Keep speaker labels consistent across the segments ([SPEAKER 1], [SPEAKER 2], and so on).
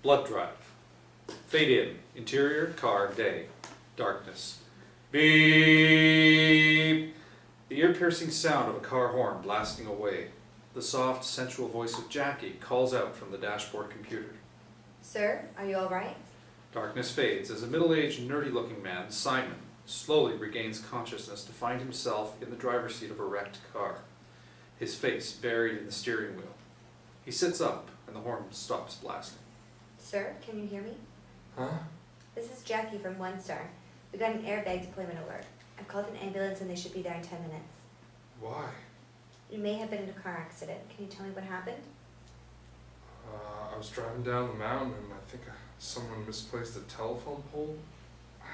[SPEAKER 1] Blood drive. Fade in. Interior, car, day. Darkness. Beep! The ear-piercing sound of a car horn blasting away. The soft, sensual voice of Jackie calls out from the dashboard computer.
[SPEAKER 2] Sir, are you all right?
[SPEAKER 1] Darkness fades as a middle-aged, nerdy-looking man, Simon, slowly regains consciousness to find himself in the driver's seat of a wrecked car, his face buried in the steering wheel. He sits up, and the horn stops blasting.
[SPEAKER 2] Sir, can you hear me?
[SPEAKER 3] Huh?
[SPEAKER 2] This is Jackie from One Star. We got an airbag deployment alert. I've called an ambulance and they should be there in 10 minutes.
[SPEAKER 3] Why?
[SPEAKER 2] You may have been in a car accident. Can you tell me what happened?
[SPEAKER 3] I was driving down the mountain and I think someone misplaced a telephone pole. I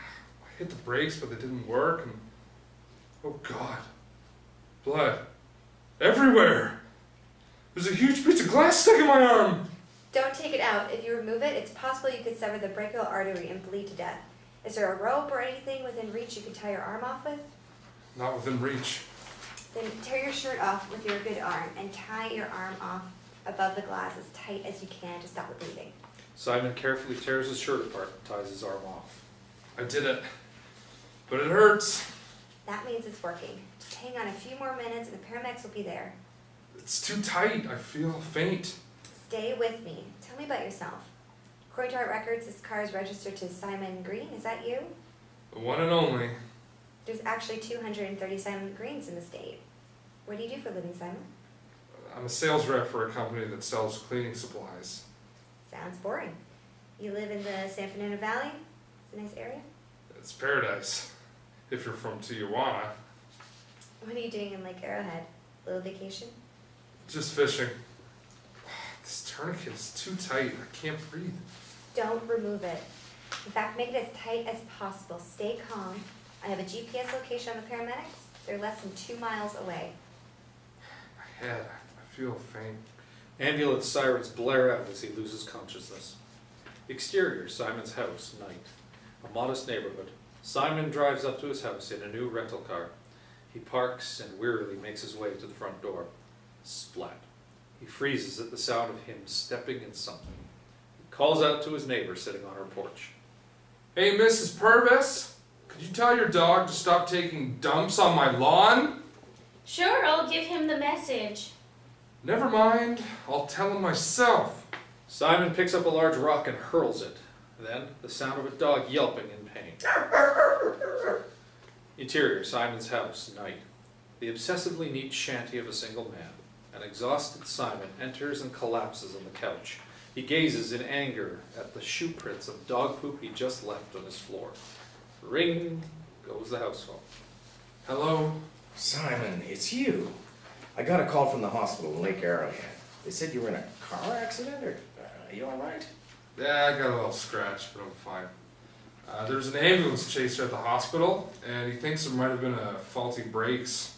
[SPEAKER 3] hit the brakes but they didn't work and... Oh God. Blood. Everywhere! There's a huge piece of glass stuck in my arm!
[SPEAKER 2] Don't take it out. If you remove it, it's possible you could sever the brachial artery and bleed to death. Is there a rope or anything within reach you could tie your arm off with?
[SPEAKER 3] Not within reach.
[SPEAKER 2] Then tear your shirt off with your good arm and tie your arm off above the glass as tight as you can to stop the bleeding.
[SPEAKER 1] Simon carefully tears his shirt apart and ties his arm off.
[SPEAKER 3] I did it. But it hurts.
[SPEAKER 2] That means it's working. Just hang on a few more minutes and the paramedics will be there.
[SPEAKER 3] It's too tight. I feel faint.
[SPEAKER 2] Stay with me. Tell me about yourself. According to our records, this car is registered to Simon Green. Is that you?
[SPEAKER 3] The one and only.
[SPEAKER 2] There's actually 230 Simon Greens in the state. What do you do for a living, Simon?
[SPEAKER 3] I'm a sales rep for a company that sells cleaning supplies.
[SPEAKER 2] Sounds boring. You live in the San Fernando Valley? It's a nice area.
[SPEAKER 3] It's paradise. If you're from Tijuana.
[SPEAKER 2] What are you doing in Lake Arrowhead? Little vacation?
[SPEAKER 3] Just fishing. This tourniquet is too tight. I can't breathe.
[SPEAKER 2] Don't remove it. In fact, make it as tight as possible. Stay calm. I have a GPS location on the paramedics. They're less than 2 miles away.
[SPEAKER 3] My head. I feel faint.
[SPEAKER 1] Ambulance sirens blare out as he loses consciousness. Exterior, Simon's house, night. A modest neighborhood. Simon drives up to his house in a new rental car. He parks and wearily makes his way to the front door. Splat. He freezes at the sound of him stepping in something. He calls out to his neighbor sitting on her porch.
[SPEAKER 3] Hey, Mrs. Purvis, could you tell your dog to stop taking dumps on my lawn?
[SPEAKER 4] Sure, I'll give him the message.
[SPEAKER 3] Never mind, I'll tell him myself.
[SPEAKER 1] Simon picks up a large rock and hurls it. Then, the sound of a dog yelping in pain. Interior, Simon's house, night. The obsessively neat shanty of a single man. An exhausted Simon enters and collapses on the couch. He gazes in anger at the shoe prints of dog poop he just left on his floor. Ring goes the house phone.
[SPEAKER 3] Hello?
[SPEAKER 5] Simon, it's you. I got a call from the hospital in Lake Arrowhead. They said you were in a car accident, or are you all right?
[SPEAKER 3] Yeah, I got a little scratch, but I'm fine. There's an ambulance chaser at the hospital, and he thinks there might have been a faulty brakes.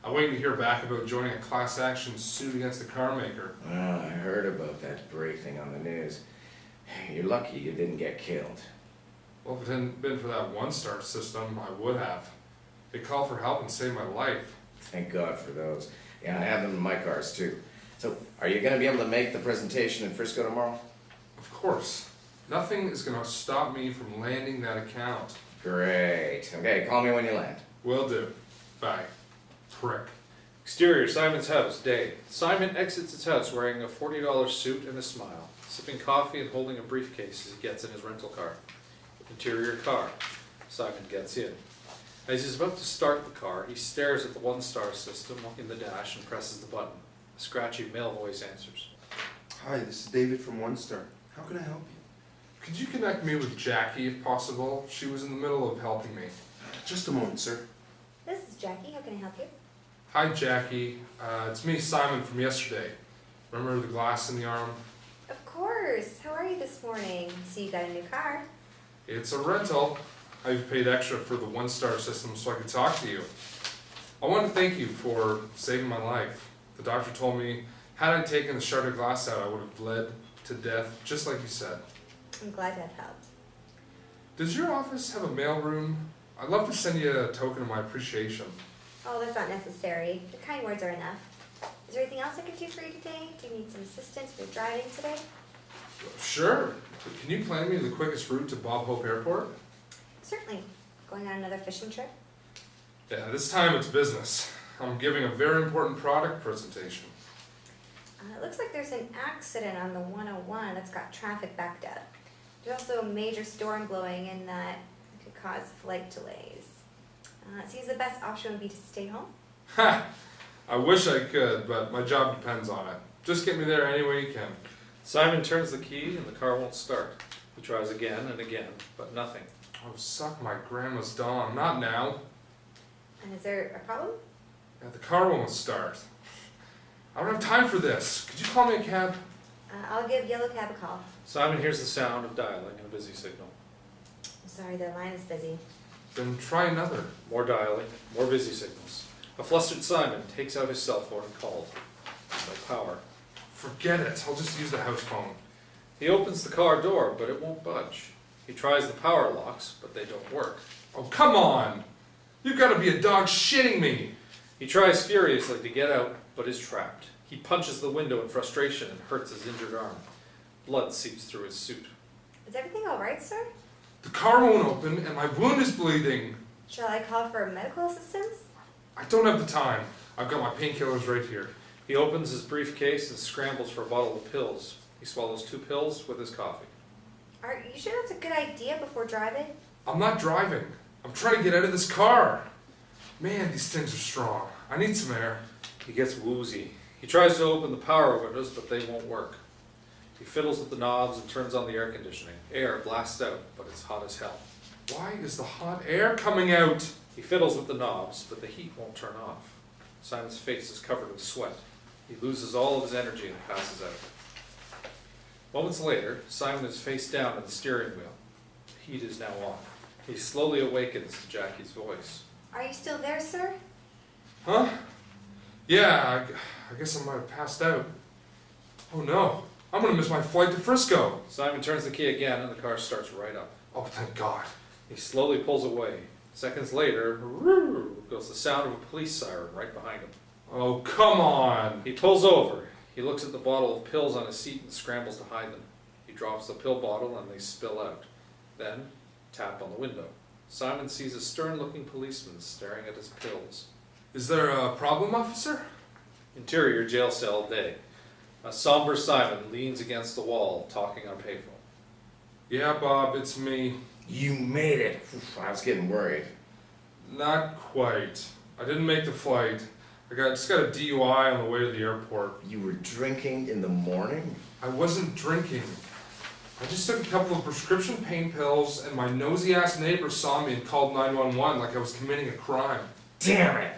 [SPEAKER 3] I'm waiting to hear back about joining a class action suit against the car maker.
[SPEAKER 5] Well, I heard about that brake thing on the news. You're lucky you didn't get killed.
[SPEAKER 3] Well, if it hadn't been for that one-star system, I would have. They called for help and saved my life.
[SPEAKER 5] Thank God for those. Yeah, I have them in my cars too. So, are you going to be able to make the presentation in Frisco tomorrow?
[SPEAKER 3] Of course. Nothing is going to stop me from landing that account.
[SPEAKER 5] Great. Okay, call me when you land.
[SPEAKER 3] Will do. Bye. Prick.
[SPEAKER 1] Exterior, Simon's house, day. Simon exits his house wearing a $40 suit and a smile, sipping coffee and holding a briefcase as he gets in his rental car. Interior car. Simon gets in. As he's about to start the car, he stares at the one-star system in the dash and presses the button. A scratchy male voice answers.
[SPEAKER 6] Hi, this is David from One Star. How can I help you?
[SPEAKER 3] Could you connect me with Jackie if possible? She was in the middle of helping me.
[SPEAKER 6] Just a moment, sir.
[SPEAKER 2] This is Jackie. How can I help you?
[SPEAKER 3] Hi, Jackie. It's me, Simon, from yesterday. Remember the glass in the arm?
[SPEAKER 2] Of course. How are you this morning? So you got a new car.
[SPEAKER 3] It's a rental. I've paid extra for the one-star system so I could talk to you. I want to thank you for saving my life. The doctor told me had I taken the shard of glass out, I would have bled to death, just like you said.
[SPEAKER 2] I'm glad to have helped.
[SPEAKER 3] Does your office have a mailroom? I'd love to send you a token of my appreciation.
[SPEAKER 2] Oh, that's not necessary. The kind words are enough. Is there anything else I can do for you today? Do you need some assistance with driving today?
[SPEAKER 3] Sure. Can you plan me the quickest route to Bob Hope Airport?
[SPEAKER 2] Certainly. Going on another fishing trip?
[SPEAKER 3] Yeah, this time it's business. I'm giving a very important product presentation.
[SPEAKER 2] It looks like there's an accident on the 101 that's got traffic backed up. There's also a major storm blowing in that could cause flight delays. It seems the best option would be to stay home.
[SPEAKER 3] Ha! I wish I could, but my job depends on it. Just get me there any way you can.
[SPEAKER 1] Simon turns the key and the car won't start. He tries again and again, but nothing.
[SPEAKER 3] Oh, suck my grandma's dong. Not now.
[SPEAKER 2] And is there a problem?
[SPEAKER 3] Yeah, the car won't start. I don't have time for this. Could you call me a cab?
[SPEAKER 2] I'll give Yellow Cab a call.
[SPEAKER 1] Simon hears the sound of dialing in a busy signal.
[SPEAKER 2] I'm sorry, their line is busy.
[SPEAKER 3] Then try another.
[SPEAKER 1] More dialing, more busy signals. A flustered Simon takes out his cell phone and calls. No power.
[SPEAKER 3] Forget it. I'll just use the house phone.
[SPEAKER 1] He opens the car door, but it won't budge. He tries the power locks, but they don't work.
[SPEAKER 3] Oh, come on! You've got to be a dog shitting me!
[SPEAKER 1] He tries furiously to get out, but is trapped. He punches the window in frustration and hurts his injured arm. Blood seeps through his suit.
[SPEAKER 2] Is everything all right, sir?
[SPEAKER 3] The car won't open and my wound is bleeding.
[SPEAKER 2] Shall I call for medical assistance?
[SPEAKER 3] I don't have the time. I've got my painkillers right here.
[SPEAKER 1] He opens his briefcase and scrambles for a bottle of pills. He swallows 2 pills with his coffee.
[SPEAKER 2] Are you sure that's a good idea before driving?
[SPEAKER 3] I'm not driving. I'm trying to get out of this car. Man, these things are strong. I need some air.
[SPEAKER 1] He gets woozy. He tries to open the power windows, but they won't work. He fiddles with the knobs and turns on the air conditioning. Air blasts out, but it's hot as hell.
[SPEAKER 3] Why is the hot air coming out?
[SPEAKER 1] He fiddles with the knobs, but the heat won't turn off. Simon's face is covered with sweat. He loses all of his energy and passes out. Moments later, Simon is face down at the steering wheel. The heat is now off. He slowly awakens to Jackie's voice.
[SPEAKER 2] Are you still there, sir?
[SPEAKER 3] Huh? Yeah, I guess I might have passed out. Oh no, I'm gonna miss my flight to Frisco.
[SPEAKER 1] Simon turns the key again and the car starts right up.
[SPEAKER 3] Oh, thank God.
[SPEAKER 1] He slowly pulls away. Seconds later, goes the sound of a police siren right behind him.
[SPEAKER 3] Oh, come on.
[SPEAKER 1] He pulls over. He looks at the bottle of pills on his seat and scrambles to hide them. He drops the pill bottle and they spill out. Then, tap on the window. Simon sees a stern-looking policeman staring at his pills.
[SPEAKER 3] Is there a problem, officer?
[SPEAKER 1] Interior jail cell day. A somber Simon leans against the wall, talking on a payphone.
[SPEAKER 3] Yeah, Bob, it's me.
[SPEAKER 5] You made it. Oof, I was getting worried.
[SPEAKER 3] Not quite. I didn't make the flight. I just got a DUI on the way to the airport.
[SPEAKER 5] You were drinking in the morning?
[SPEAKER 3] I wasn't drinking. I just took a couple of prescription pain pills and my nosy ass neighbor saw me and called 911 like I was committing a crime.
[SPEAKER 5] Damn it!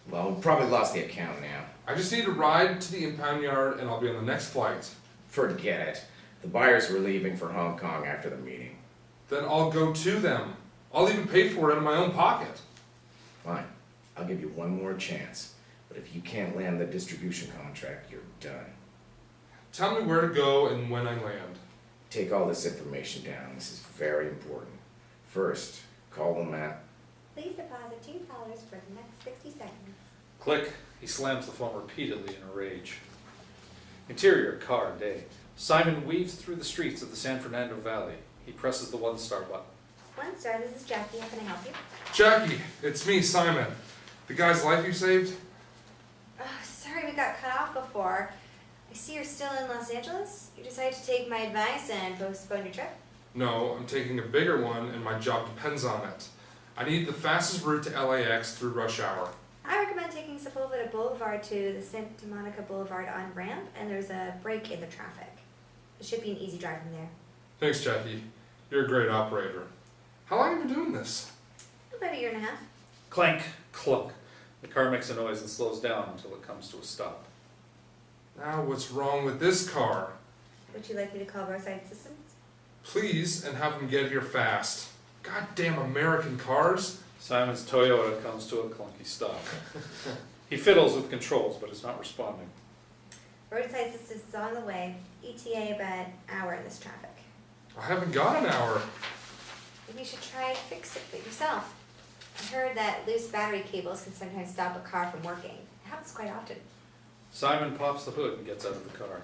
[SPEAKER 5] Well, we probably lost the account now.
[SPEAKER 3] I just need a ride to the impound yard and I'll be on the next flight.
[SPEAKER 5] Forget it. The buyers were leaving for Hong Kong after the meeting.
[SPEAKER 3] Then I'll go to them. I'll even pay for it out of my own pocket.
[SPEAKER 5] Fine. I'll give you one more chance. But if you can't land the distribution contract, you're done.
[SPEAKER 3] Tell me where to go and when I land.
[SPEAKER 5] Take all this information down. This is very important. First, call them at...
[SPEAKER 2] Please deposit $2 for the next 60 seconds.
[SPEAKER 1] Click. He slams the phone repeatedly in a rage. Interior car day. Simon weaves through the streets of the San Fernando Valley. He presses the 1-star button.
[SPEAKER 2] 1 star, this is Jackie. How can I help you?
[SPEAKER 3] Jackie, it's me, Simon. The guy's life you saved?
[SPEAKER 2] Oh, sorry we got cut off before. I see you're still in Los Angeles. You decided to take my advice and postpone your trip?
[SPEAKER 3] No, I'm taking a bigger one and my job depends on it. I need the fastest route to LAX through rush hour.
[SPEAKER 2] I recommend taking Sepulveda Boulevard to the Santa Monica Boulevard on-ramp, and there's a break in the traffic. It should be an easy drive from there.
[SPEAKER 3] Thanks, Jackie. You're a great operator. How long have you been doing this?
[SPEAKER 2] About 1.5 years.
[SPEAKER 1] Clank, clunk. The car makes a noise and slows down until it comes to a stop.
[SPEAKER 3] Now what's wrong with this car?
[SPEAKER 2] Would you like me to call roadside assistance?
[SPEAKER 3] Please, and have them get here fast. Goddamn American cars.
[SPEAKER 1] Simon's Toyota comes to a clunky stop. He fiddles with controls, but is not responding.
[SPEAKER 2] Roadside assistance is on the way. ETA about an hour in this traffic.
[SPEAKER 3] I haven't got an hour.
[SPEAKER 2] Maybe you should try and fix it yourself. I heard that loose battery cables can sometimes stop a car from working. It happens quite often.
[SPEAKER 1] Simon pops the hood and gets out of the car.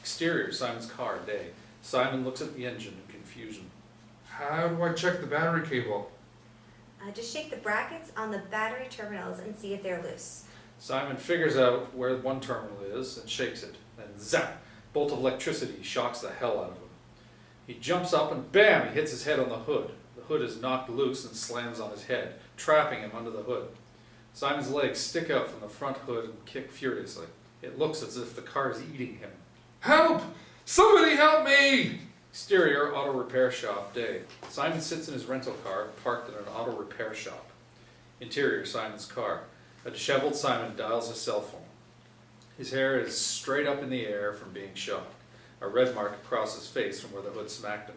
[SPEAKER 1] Exterior, Simon's car, day. Simon looks at the engine in confusion.
[SPEAKER 3] How do I check the battery cable?
[SPEAKER 2] Just shake the brackets on the battery terminals and see if they're loose.
[SPEAKER 1] Simon figures out where one terminal is and shakes it. Then zap! Bolt of electricity shocks the hell out of him. He jumps up and bam! He hits his head on the hood. The hood is knocked loose and slams on his head, trapping him under the hood. Simon's legs stick out from the front hood and kick furiously. It looks as if the car is eating him.
[SPEAKER 3] Help! Somebody help me!
[SPEAKER 1] Exterior, auto repair shop, day. Simon sits in his rental car, parked in an auto repair shop. Interior, Simon's car. A disheveled Simon dials his cell phone. His hair is straight up in the air from being shot. A red mark across his face from where the hood smacked him.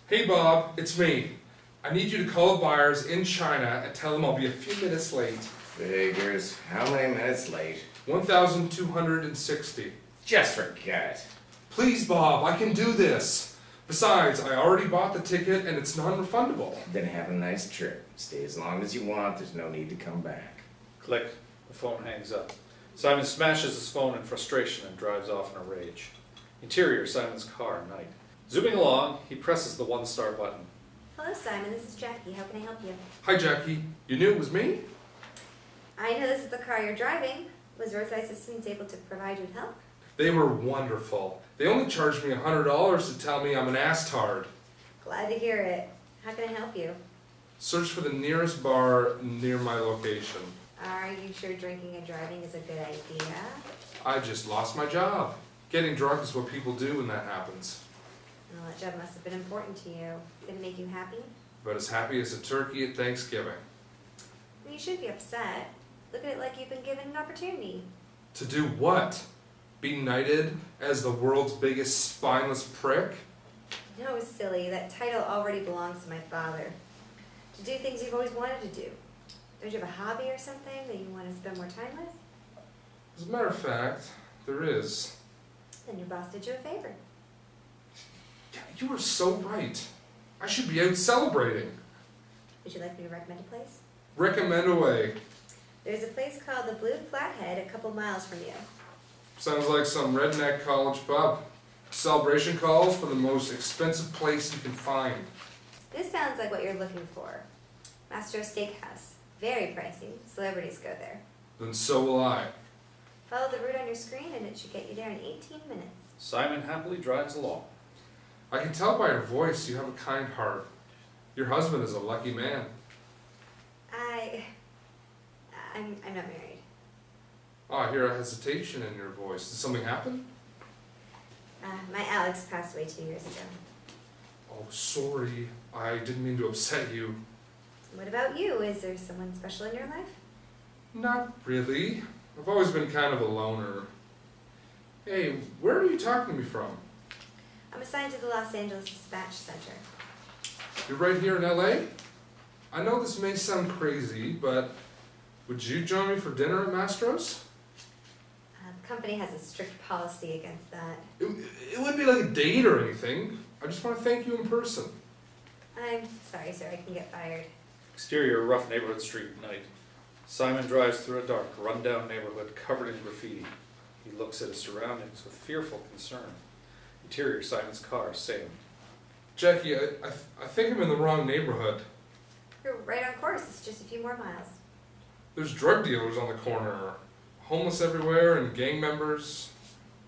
[SPEAKER 3] Hey Bob, it's me. I need you to call the buyers in China and tell them I'll be a few minutes late.
[SPEAKER 5] Figures. How many minutes late?
[SPEAKER 3] 1,260.
[SPEAKER 5] Just forget it.
[SPEAKER 3] Please Bob, I can do this. Besides, I already bought the ticket and it's non-refundable.
[SPEAKER 5] Then have a nice trip. Stay as long as you want. There's no need to come back.
[SPEAKER 1] Click. The phone hangs up. Simon smashes his phone in frustration and drives off in a rage. Interior, Simon's car, night. Zooming along, he presses the 1-star button.
[SPEAKER 2] Hello, Simon. This is Jackie. How can I help you?
[SPEAKER 3] Hi Jackie, you knew it was me?
[SPEAKER 2] I know this is the car you're driving. Was roadside assistance able to provide you with help?
[SPEAKER 3] They were wonderful. They only charged me $100 to tell me I'm an ass-tard.
[SPEAKER 2] Glad to hear it. How can I help you?
[SPEAKER 3] Search for the nearest bar near my location.
[SPEAKER 2] Are you sure drinking and driving is a good idea?
[SPEAKER 3] I just lost my job. Getting drunk is what people do when that happens.
[SPEAKER 2] Well, that job must have been important to you. Did it make you happy?
[SPEAKER 3] But as happy as a turkey at Thanksgiving.
[SPEAKER 2] Well, you shouldn't be upset. Look at it like you've been given an opportunity.
[SPEAKER 3] To do what? Be knighted as the world's biggest spineless prick?
[SPEAKER 2] No, silly. That title already belongs to my father. To do things you've always wanted to do. Don't you have a hobby or something that you want to spend more time with?
[SPEAKER 3] As a matter of fact, there is.
[SPEAKER 2] Then your boss did you a favor.
[SPEAKER 3] Yeah, you are so right. I should be out celebrating.
[SPEAKER 2] Would you like me to recommend a place?
[SPEAKER 3] Recommend away.
[SPEAKER 2] There's a place called the Blue Flathead a couple miles from you.
[SPEAKER 3] Sounds like some redneck college pub. Celebration calls for the most expensive place you can find.
[SPEAKER 2] This sounds like what you're looking for. Mastro Steakhouse. Very pricey. Celebrities go there.
[SPEAKER 3] Then so will I.
[SPEAKER 2] Follow the route on your screen and it should get you there in 18 minutes.
[SPEAKER 1] Simon happily drives along.
[SPEAKER 3] I can tell by your voice you have a kind heart. Your husband is a lucky man.
[SPEAKER 2] I'm not married.
[SPEAKER 3] Oh, I hear a hesitation in your voice. Did something happen?
[SPEAKER 2] My Alex passed away 2 years ago.
[SPEAKER 3] Oh, sorry. I didn't mean to upset you.
[SPEAKER 2] What about you? Is there someone special in your life?
[SPEAKER 3] Not really. I've always been kind of a loner. Hey, where are you talking to me from?
[SPEAKER 2] I'm assigned to the Los Angeles Dispatch Center.
[SPEAKER 3] You're right here in LA? I know this may sound crazy, but would you join me for dinner at Mastro's?
[SPEAKER 2] The company has a strict policy against that.
[SPEAKER 3] It wouldn't be like a date or anything. I just want to thank you in person.
[SPEAKER 2] I'm sorry, sir. I can get fired.
[SPEAKER 1] Exterior, rough neighborhood street, night. Simon drives through a dark, run-down neighborhood covered in graffiti. He looks at his surroundings with fearful concern. Interior, Simon's car, same.
[SPEAKER 3] Jackie, I think I'm in the wrong neighborhood.
[SPEAKER 2] You're right on course. It's just a few more miles.
[SPEAKER 3] There's drug dealers on the corner, homeless everywhere, and gang members.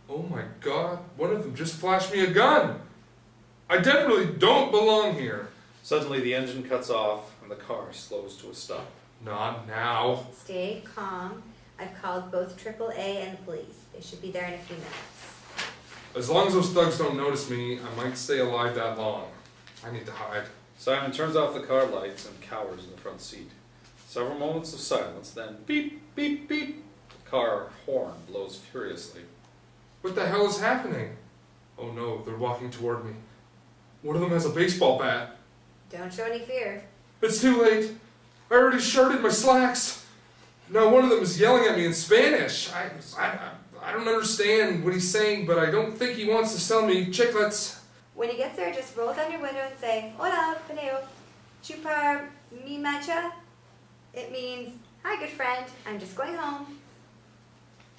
[SPEAKER 3] Oh my god, one of them just flashed me a gun! I definitely don't belong here.
[SPEAKER 1] Suddenly the engine cuts off and the car slows to a stop.
[SPEAKER 3] Not now.
[SPEAKER 2] Stay calm. I've called both AAA and the police. They should be there in a few minutes.
[SPEAKER 3] As long as those thugs don't notice me, I might stay alive that long. I need to hide.
[SPEAKER 1] Simon turns off the car lights and cowers in the front seat. Several moments of silence, then beep, beep, beep. The car horn blows furiously.
[SPEAKER 3] What the hell is happening? Oh no, they're walking toward me. One of them has a baseball bat.
[SPEAKER 2] Don't show any fear.
[SPEAKER 3] It's too late. I already shirted my slacks. Now one of them is yelling at me in Spanish. I don't understand what he's saying, but I don't think he wants to sell me chiclets.
[SPEAKER 2] When he gets there, just roll down your window and say, Hola, Peneo. Chupar mi mancha? It means, hi, good friend. I'm just going home.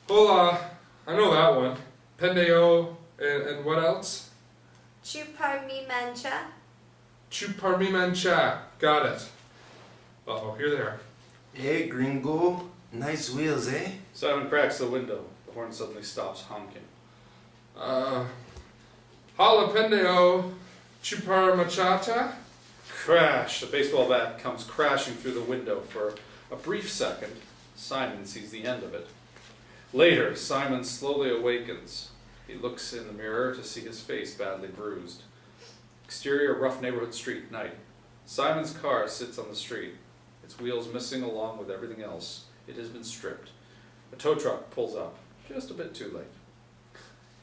[SPEAKER 3] Hola. I know that one. Pendejo, And what else?
[SPEAKER 2] Chuparmi mancha.
[SPEAKER 3] Chuparmi mancha. Got it. Uh-oh, here they are.
[SPEAKER 6] Hey, gringo. Nice wheels, eh?
[SPEAKER 1] Simon cracks the window. The horn suddenly stops honking.
[SPEAKER 3] Jalapeno chupar machata?
[SPEAKER 1] Crash! The baseball bat comes crashing through the window. For a brief second, Simon sees the end of it. Later, Simon slowly awakens. He looks in the mirror to see his face badly bruised. Exterior rough neighborhood street, night. Simon's car sits on the street, its wheels missing along with everything else. It has been stripped. A tow truck pulls up, just a bit too late.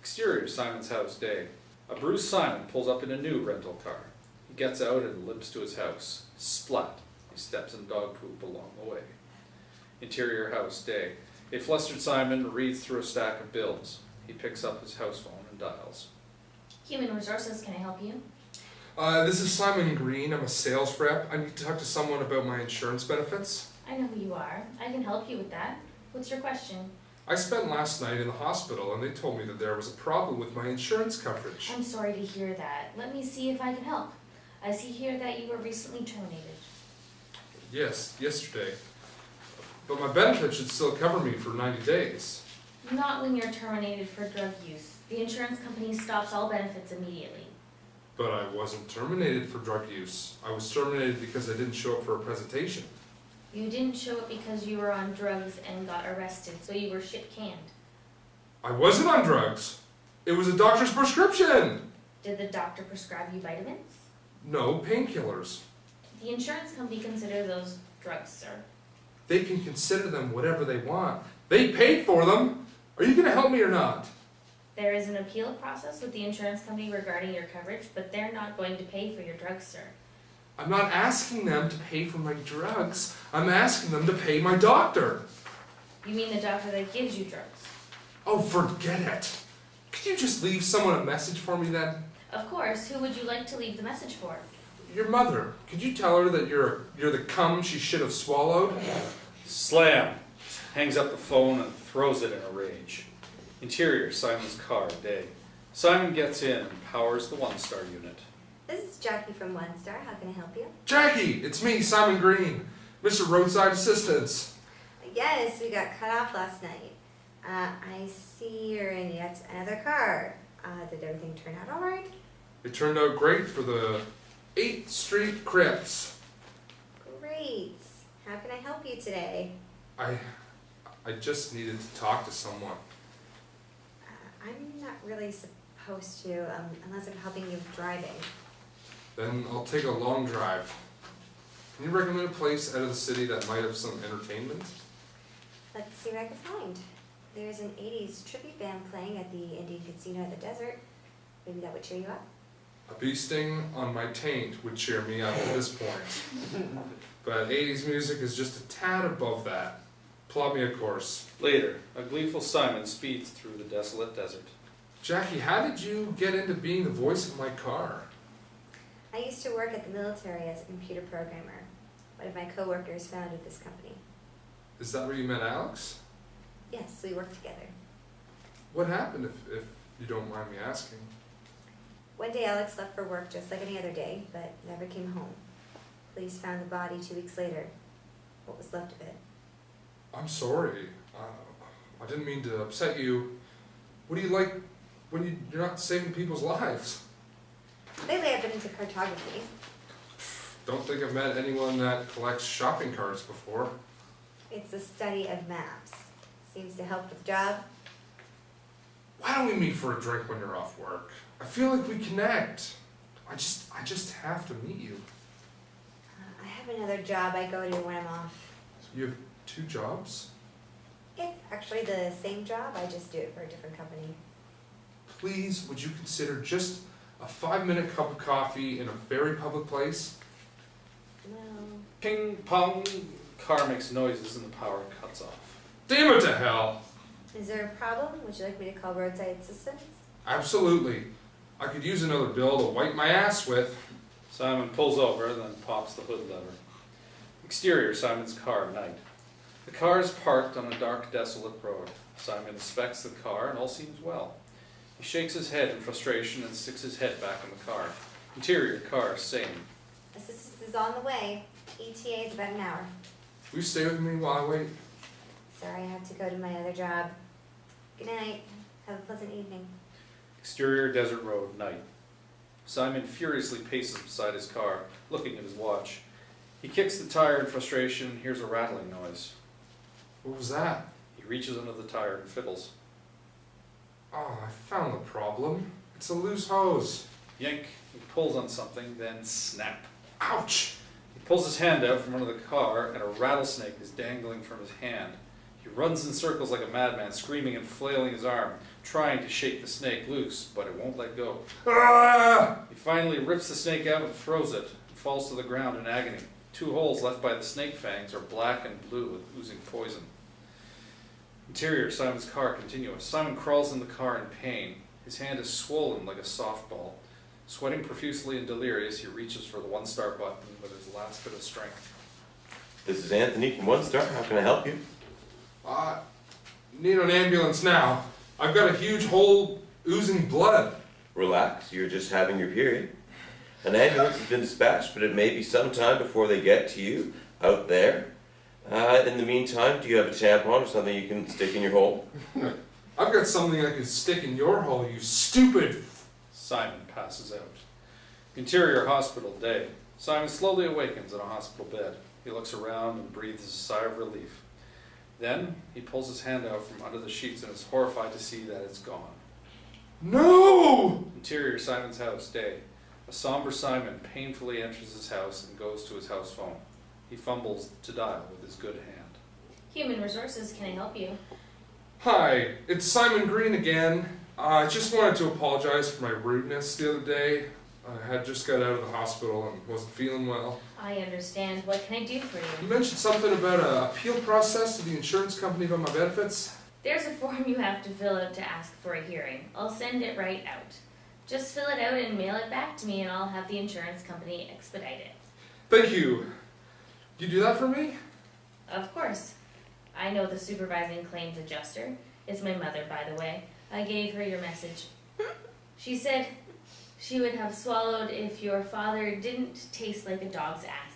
[SPEAKER 1] Exterior, Simon's house, day. A bruised Simon pulls up in a new rental car. He gets out and limps to his house. Splat. He steps in dog poop along the way. Interior house, day. A flustered Simon reads through a stack of bills. He picks up his house phone and dials.
[SPEAKER 4] Human Resources, can I help you?
[SPEAKER 3] This is Simon Green. I'm a sales rep. I need to talk to someone about my insurance benefits.
[SPEAKER 4] I know who you are. I can help you with that. What's your question?
[SPEAKER 3] I spent last night in the hospital and they told me that there was a problem with my insurance coverage.
[SPEAKER 4] I'm sorry to hear that. Let me see if I can help. I see here that you were recently terminated.
[SPEAKER 3] Yes, yesterday. But my benefit should still cover me for 90 days.
[SPEAKER 4] Not when you're terminated for drug use. The insurance company stops all benefits immediately.
[SPEAKER 3] But I wasn't terminated for drug use. I was terminated because I didn't show up for a presentation.
[SPEAKER 4] You didn't show up because you were on drugs and got arrested, so you were shit-canned.
[SPEAKER 3] I wasn't on drugs. It was a doctor's prescription.
[SPEAKER 4] Did the doctor prescribe you vitamins?
[SPEAKER 3] No, painkillers.
[SPEAKER 4] The insurance company consider those drugs, sir.
[SPEAKER 3] They can consider them whatever they want. They paid for them. Are you going to help me or not?
[SPEAKER 4] There is an appeal process with the insurance company regarding your coverage, but they're not going to pay for your drugs, sir.
[SPEAKER 3] I'm not asking them to pay for my drugs. I'm asking them to pay my doctor.
[SPEAKER 4] You mean the doctor that gives you drugs?
[SPEAKER 3] Oh, forget it. Could you just leave someone a message for me then?
[SPEAKER 4] Of course. Who would you like to leave the message for?
[SPEAKER 3] Your mother. Could you tell her that you're the cum she should have swallowed?
[SPEAKER 1] Slam! Hangs up the phone and throws it in a rage. Interior, Simon's car, day. Simon gets in and powers the one-star unit.
[SPEAKER 2] This is Jackie from One Star. How can I help you?
[SPEAKER 3] Jackie, it's me, Simon Green, Mr. Roadside Assistance.
[SPEAKER 2] Yes, we got cut off last night. I see you're in yet another car. Did everything turn out all right?
[SPEAKER 3] It turned out great for the 8th Street Crips.
[SPEAKER 2] Great. How can I help you today?
[SPEAKER 3] I just needed to talk to someone.
[SPEAKER 2] I'm not really supposed to, unless I'm helping you driving.
[SPEAKER 3] Then I'll take a long drive. Can you recommend a place out of the city that might have some entertainment?
[SPEAKER 2] Let's see what I can find. There's an 80s tribute band playing at the Indian Casino in the desert. Maybe that would cheer you up.
[SPEAKER 3] A bee sting on my taint would cheer me up at this point. But 80s music is just a tad above that. Plot me a course.
[SPEAKER 1] Later, a gleeful Simon speeds through the desolate desert.
[SPEAKER 3] Jackie, how did you get into being the voice of my car?
[SPEAKER 2] I used to work at the military as a computer programmer. One of my coworkers founded this company.
[SPEAKER 3] Is that where you met Alex?
[SPEAKER 2] Yes, we worked together.
[SPEAKER 3] What happened, if you don't mind me asking?
[SPEAKER 2] One day Alex left for work just like any other day, but never came home. Police found the body 2 weeks later. What was left of it.
[SPEAKER 3] I'm sorry. I didn't mean to upset you. What do you like when you're not saving people's lives?
[SPEAKER 2] Lately I've been into cartography.
[SPEAKER 3] Don't think I've met anyone that collects shopping carts before.
[SPEAKER 2] It's the study of maps. Seems to help with the job.
[SPEAKER 3] Why don't we meet for a drink when you're off work? I feel like we connect. I just have to meet you.
[SPEAKER 2] I have another job I go to when I'm off.
[SPEAKER 3] You have 2 jobs?
[SPEAKER 2] It's actually the same job, I just do it for a different company.
[SPEAKER 3] Please, would you consider just a 5-minute cup of coffee in a very public place?
[SPEAKER 2] No.
[SPEAKER 1] Ping pong, car makes noises and the power cuts off.
[SPEAKER 3] Damn it to hell!
[SPEAKER 2] Is there a problem? Would you like me to call roadside assistance?
[SPEAKER 3] Absolutely. I could use another bill to wipe my ass with.
[SPEAKER 1] Simon pulls over, then pops the hood lever. Exterior, Simon's car, night. The car is parked on a dark, desolate road. Simon inspects the car and all seems well. He shakes his head in frustration and sticks his head back in the car. Interior car, same.
[SPEAKER 2] Assistance is on the way. ETA is about an hour.
[SPEAKER 3] Will you stay with me while I wait?
[SPEAKER 2] Sorry, I have to go to my other job. Good night. Have a pleasant evening.
[SPEAKER 1] Exterior desert road, night. Simon furiously paces beside his car, looking at his watch. He kicks the tire in frustration and hears a rattling noise.
[SPEAKER 3] What was that?
[SPEAKER 1] He reaches under the tire and fiddles.
[SPEAKER 3] Oh, I found the problem. It's a loose hose.
[SPEAKER 1] Yank, he pulls on something, then snap.
[SPEAKER 3] Ouch!
[SPEAKER 1] He pulls his hand out from under the car and a rattlesnake is dangling from his hand. He runs in circles like a madman, screaming and flailing his arm, trying to shake the snake loose, but it won't let go.
[SPEAKER 3] Ah!
[SPEAKER 1] He finally rips the snake out and throws it, and falls to the ground in agony. 2 holes left by the snake fangs are black and blue with oozing poison. Interior, Simon's car, continuous. Simon crawls in the car in pain. His hand is swollen like a softball. Sweating profusely and delirious, he reaches for the 1-star button with his last bit of strength.
[SPEAKER 7] This is Anthony from One Star. How can I help you?
[SPEAKER 3] Need an ambulance now. I've got a huge hole oozing blood.
[SPEAKER 7] Relax, you're just having your period. An ambulance has been dispatched, but it may be some time before they get to you out there. In the meantime, do you have a tampon or something you can stick in your hole?
[SPEAKER 3] I've got something I can stick in your hole, you stupid!
[SPEAKER 1] Simon passes out. Interior hospital, day. Simon slowly awakens in a hospital bed. He looks around and breathes a sigh of relief. Then, he pulls his hand out from under the sheets and is horrified to see that it's gone.
[SPEAKER 3] No!
[SPEAKER 1] Interior, Simon's house, day. A somber Simon painfully enters his house and goes to his house phone. He fumbles to dial with his good hand.
[SPEAKER 4] Human Resources, can I help you?
[SPEAKER 3] Hi, it's Simon Green again. I just wanted to apologize for my rudeness the other day. I had just got out of the hospital and wasn't feeling well.
[SPEAKER 4] I understand. What can I do for
[SPEAKER 3] You
[SPEAKER 4] you?
[SPEAKER 3] mentioned something about an appeal process to the insurance company about my benefits.
[SPEAKER 4] There's a form you have to fill out to ask for a hearing. I'll send it right out. Just fill it out and mail it back to me and I'll have the insurance company expedite it.
[SPEAKER 3] Thank you. You do that for me?
[SPEAKER 4] Of course. I know the supervising claims adjuster. It's my mother, by the way. I gave her your message. She said she would have swallowed if your father didn't taste like a dog's ass.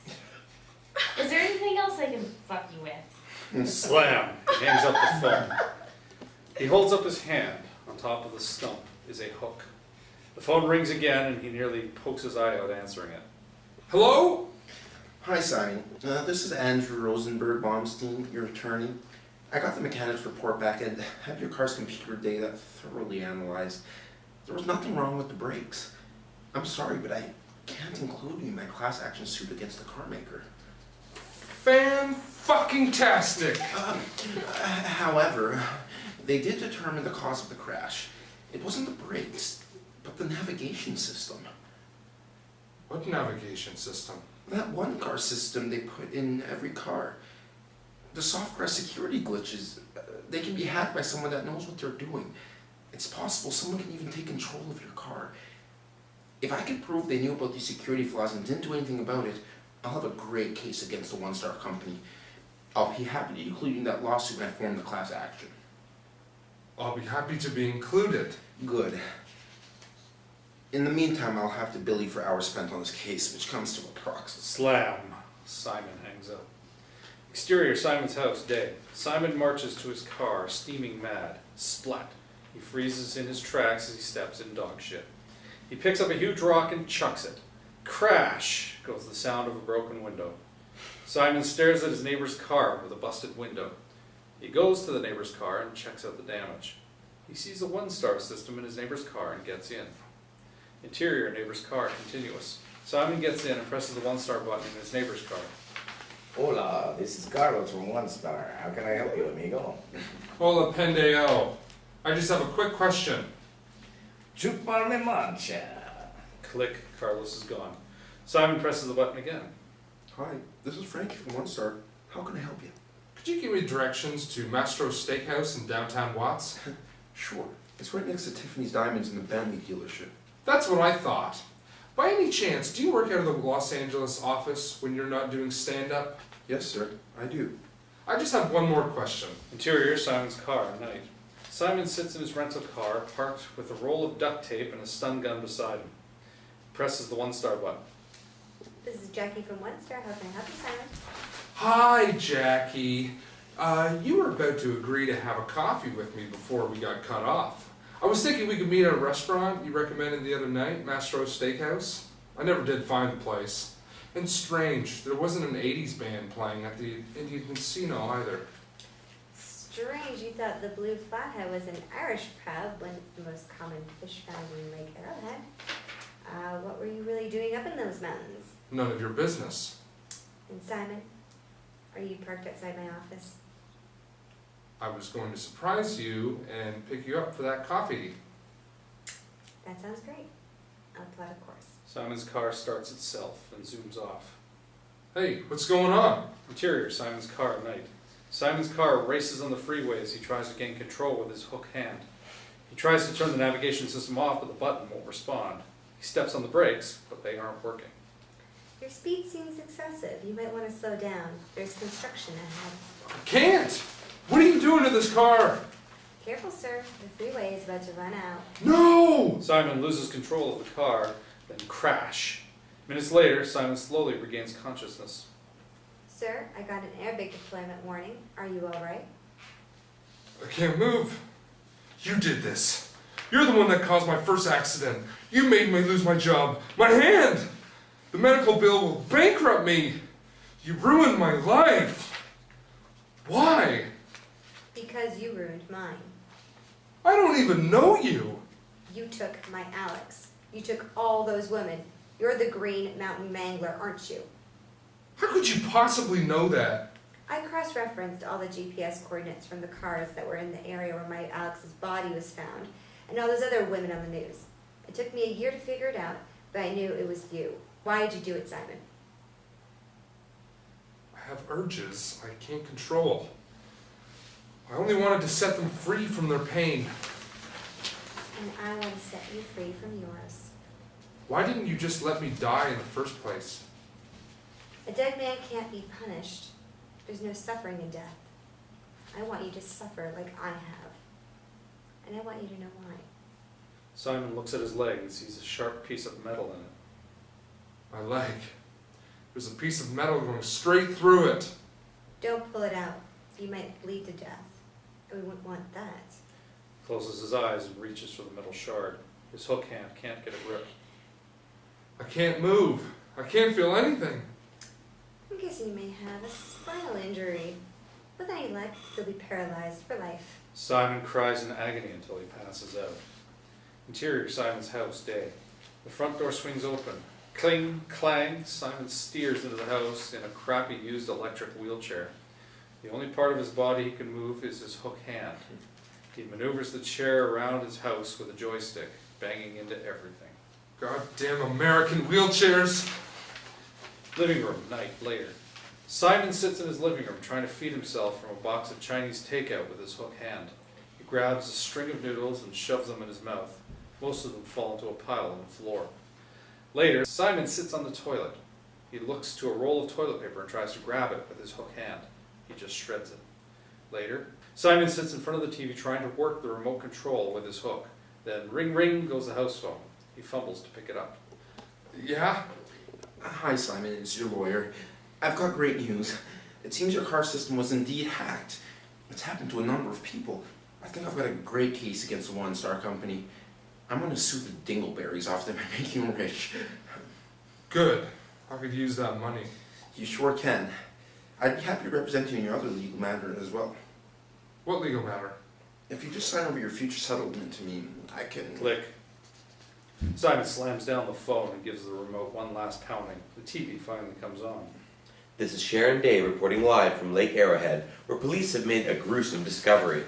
[SPEAKER 4] Is there anything else I can fuck you with?
[SPEAKER 1] Slam! He hangs up the phone. He holds up his hand. On top of the stump is a hook. The phone rings again and he nearly pokes his eye out answering it.
[SPEAKER 3] Hello?
[SPEAKER 6] Hi, Simon. This is Andrew Rosenberg-Baumstein, your attorney. I got the mechanics report back and had your car's computer data thoroughly analyzed. There was nothing wrong with the brakes. I'm sorry, but I can't include you in my class action suit against the car maker.
[SPEAKER 3] Fan-fucking-tastic!
[SPEAKER 6] However, they did determine the cause of the crash. It wasn't the brakes, but the navigation system.
[SPEAKER 3] What navigation system?
[SPEAKER 6] That one car system they put in every car. The software security glitches, they can be hacked by someone that knows what they're doing. It's possible someone can even take control of your car. If I can prove they knew about these security flaws and didn't do anything about it, I'll have a great case against the One Star company. I'll be happy to include you in that lawsuit when I form the class action.
[SPEAKER 3] I'll be happy to be included.
[SPEAKER 6] Good. In the meantime, I'll have to bill you for hours spent on this case, which comes to approximately.
[SPEAKER 1] Slam! Simon hangs up. Exterior, Simon's house, day. Simon marches to his car, steaming mad. Splat! He freezes in his tracks as he steps in dog shit. He picks up a huge rock and chucks it. Crash! Goes the sound of a broken window. Simon stares at his neighbor's car with a busted window. He goes to the neighbor's car and checks out the damage. He sees a one-star system in his neighbor's car and gets in. Interior, neighbor's car, continuous. Simon gets in and presses the one-star button in his neighbor's car.
[SPEAKER 5] Hola, this is Carlos from One Star. How can I help you, amigo?
[SPEAKER 3] Hola, Pendeo. I just have a quick question.
[SPEAKER 5] Chupa le mancha.
[SPEAKER 1] Click, Carlos is gone. Simon presses the button again.
[SPEAKER 6] Hi, this is Frankie from One Star. How can I help you?
[SPEAKER 3] Could you give me directions to Mastro's Steakhouse in downtown Watts?
[SPEAKER 6] Sure. It's right next to Tiffany's Diamonds in the Bentley dealership.
[SPEAKER 3] That's what I thought. By any chance, do you work out of the Los Angeles office when you're not doing stand-up?
[SPEAKER 6] Yes, sir. I do.
[SPEAKER 3] I just have one more question.
[SPEAKER 1] Interior, Simon's car, night. Simon sits in his rental car, parked with a roll of duct tape and a stun gun beside him. Presses the 1-star button.
[SPEAKER 2] This is Jackie from One Star. How can I help you, Simon?
[SPEAKER 3] Hi, Jackie. You were about to agree to have a coffee with me before we got cut off. I was thinking we could meet at a restaurant you recommended the other night, Mastro's Steakhouse. I never did find the place. And strange, there wasn't an 80s band playing at the Indian Casino either.
[SPEAKER 2] Strange, you thought the Blue Flathead was an Irish pub when it's the most common fish found in Lake Arrowhead. What were you really doing up in those mountains?
[SPEAKER 3] None of your business.
[SPEAKER 2] And Simon, are you parked outside my office?
[SPEAKER 3] I was going to surprise you and pick you up for that coffee.
[SPEAKER 2] That sounds great. I'll plot a course.
[SPEAKER 1] Simon's car starts itself and zooms off.
[SPEAKER 3] Hey, what's going on?
[SPEAKER 1] Interior, Simon's car at night. Simon's car races on the freeway as he tries to gain control with his hook hand. He tries to turn the navigation system off, but the button won't respond. He steps on the brakes, but they aren't working.
[SPEAKER 2] Your speed seems excessive. You might want to slow down. There's construction ahead.
[SPEAKER 3] I can't! What are you doing to this car?
[SPEAKER 2] Careful, sir. The freeway is about to run out.
[SPEAKER 3] No!
[SPEAKER 1] Simon loses control of the car, then crash. Minutes later, Simon slowly regains consciousness.
[SPEAKER 2] Sir, I got an airbag deployment warning. Are you all right?
[SPEAKER 3] I can't move. You did this. You're the one that caused my first accident. You made me lose my job. My hand! The medical bill will bankrupt me. You ruined my life. Why?
[SPEAKER 2] Because you ruined mine.
[SPEAKER 3] I don't even know you.
[SPEAKER 2] You took my Alex. You took all those women. You're the Green Mountain Mangler, aren't you?
[SPEAKER 3] How could you possibly know that?
[SPEAKER 2] I cross-referenced all the GPS coordinates from the cars that were in the area where my Alex's body was found, and all those other women on the news. It took me a year to figure it out, but I knew it was you. Why did you do it, Simon?
[SPEAKER 3] I have urges I can't control. I only wanted to set them free from their pain.
[SPEAKER 2] And I want to set you free from yours.
[SPEAKER 3] Why didn't you just let me die in the first place?
[SPEAKER 2] A dead man can't be punished. There's no suffering in death. I want you to suffer like I have. And I want you to know why.
[SPEAKER 1] Simon looks at his leg and sees a sharp piece of metal in it.
[SPEAKER 3] My leg. There's a piece of metal going straight through it.
[SPEAKER 2] Don't pull it out. You might bleed to death. And we wouldn't want that.
[SPEAKER 1] Closes his eyes and reaches for the metal shard. His hook hand can't get it ripped.
[SPEAKER 3] I can't move. I can't feel anything.
[SPEAKER 2] I'm guessing you may have a spinal injury. With any luck, you'll be paralyzed for life.
[SPEAKER 1] Simon cries in agony until he passes out. Interior, Simon's house, day. The front door swings open. Cling, clang, Simon steers into the house in a crappy used electric wheelchair. The only part of his body he can move is his hook hand. He maneuvers the chair around his house with a joystick, banging into everything.
[SPEAKER 3] Goddamn American wheelchairs.
[SPEAKER 1] Living room, night, later. Simon sits in his living room trying to feed himself from a box of Chinese takeout with his hook hand. He grabs a string of noodles and shoves them in his mouth. Most of them fall into a pile on the floor. Later, Simon sits on the toilet. He looks to a roll of toilet paper and tries to grab it with his hook hand. He just shreds it. Later, Simon sits in front of the TV trying to work the remote control with his hook. Then ring ring goes the house phone. He fumbles to pick it up.
[SPEAKER 3] Yeah?
[SPEAKER 6] Hi, Simon. It's your lawyer. I've got great news. It seems your car system was indeed hacked. It's happened to a number of people. I think I've got a great case against the One Star Company. I'm going to sue the dingleberries off them and make them rich.
[SPEAKER 3] Good. I could use that money.
[SPEAKER 6] You sure can. I'd be happy to represent you in your other legal matter as well.
[SPEAKER 3] What legal matter?
[SPEAKER 6] If you just sign over your future settlement to me, I can...
[SPEAKER 1] Click. Simon slams down the phone and gives the remote one last pounding. The TV finally comes on.
[SPEAKER 7] This is Sharon Day reporting live from Lake Arrowhead, where police have made a gruesome discovery.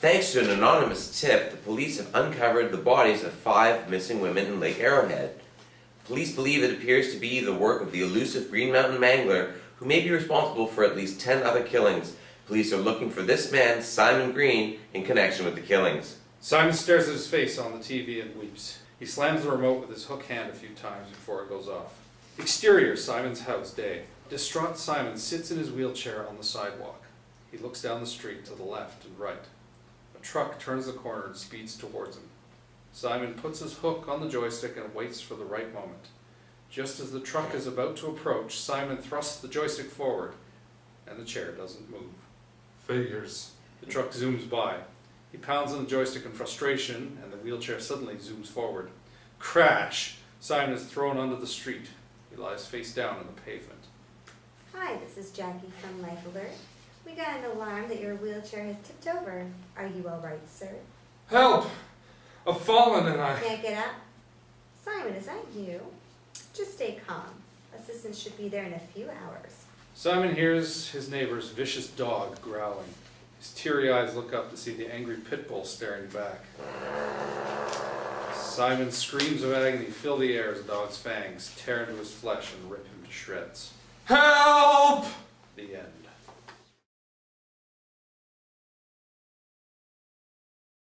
[SPEAKER 7] Thanks to an anonymous tip, the police have uncovered the bodies of 5 missing women in Lake Arrowhead. Police believe it appears to be the work of the elusive Green Mountain Mangler, who may be responsible for at least 10 other killings. Police are looking for this man, Simon Green, in connection with the killings.
[SPEAKER 1] Simon stares at his face on the TV and weeps. He slams the remote with his hook hand a few times before it goes off. Exterior, Simon's house, day. Distraught Simon sits in his wheelchair on the sidewalk. He looks down the street to the left and right. A truck turns the corner and speeds towards him. Simon puts his hook on the joystick and waits for the right moment. Just as the truck is about to approach, Simon thrusts the joystick forward, and the chair doesn't move.
[SPEAKER 3] Figures.
[SPEAKER 1] The truck zooms by. He pounds on the joystick in frustration, and the wheelchair suddenly zooms forward. Crash! Simon is thrown onto the street. He lies face down on the pavement.
[SPEAKER 2] Hi, this is Jackie from Life Alert. We got an alarm that your wheelchair has tipped over. Are you all right, sir?
[SPEAKER 3] Help! I've fallen and I...
[SPEAKER 2] Can't get up? Simon, is that you? Just stay calm. Assistance should be there in a few hours.
[SPEAKER 1] Simon hears his neighbor's vicious dog growling. His teary eyes look up to see the angry pit bull staring back. Simon's screams of agony fill the air as the dog's fangs tear into his flesh and rip him to shreds.
[SPEAKER 3] Help!
[SPEAKER 1] The end.